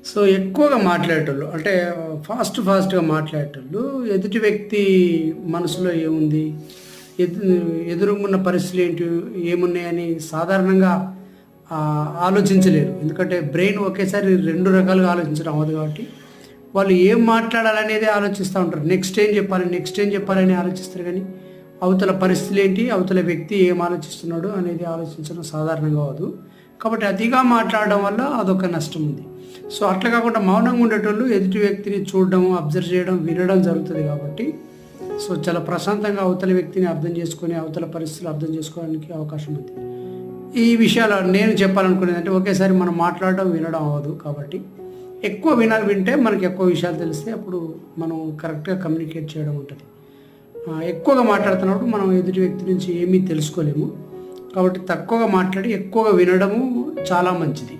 So, ఎక్కువగా మాట్లాడేటోళ్ళు అంటే ఫాస్ట్‌గా మాట్లాడేటోళ్ళు ఎదుటి వ్యక్తి మనసులో ఏముంది? ఎదు ఎదురుగున్న పరిస్థితులేంటి? ఏమున్నాయని సాధారణంగా ఆలోచించలేరు. ఎందుకంటే బ్రెయిన్ ఒకేసారి 2 రకాలుగా ఆలోచించడం అవ్వదు కాబట్టి, వాళ్ళు ఏం మాట్లాడాలనేదే ఆలోచిస్తా ఉంటారు. నెక్స్ట్ ఏం చెప్పాలని ఆలోచిస్తారు గానీ, అవతల పరిస్థితులేంటి? అవతల వ్యక్తి ఏం ఆలోచిస్తున్నాడు? అనేది ఆలోచించడం సాధారణంగా అవ్వదు. కాబట్టి అతిగా మాట్లాడడం వల్ల అదొక నష్టం ఉంది. సో, అట్లా కాకుండా మౌనంగా ఉండేటోళ్ళు ఎదుటి వ్యక్తిని చూడడం, అబ్జర్వ్ చేయడం, వినడం జరుగుతది కాబట్టి, సో, చాలా ప్రశాంతంగా అవతల వ్యక్తిని అర్థం చేసుకొని, అవతల పరిస్థితులు అర్థం చేసుకోవడానికి అవకాశం ఉంది. ఈ విషయాలు నేను చెప్పాలనుకునేదంటే ఒకేసారి మనం మాట్లాడడం, వినడం అవ్వదు కాబట్టి, ఎక్కువ వింటే మనకు ఎక్కువ విషయాలు తెలిస్తే అప్పుడు మనం కరెక్ట్‌గా కమ్యూనికేట్ చేయడం ఉంటది. ఎక్కువగా మాట్లాడుతున్నప్పుడు మనం ఎదుటి వ్యక్తి నుంచి ఏమీ తెలుసుకోలేము. కాబట్టి తక్కువగా మాట్లాడి ఎక్కువగా వినడము చాలా మంచిది.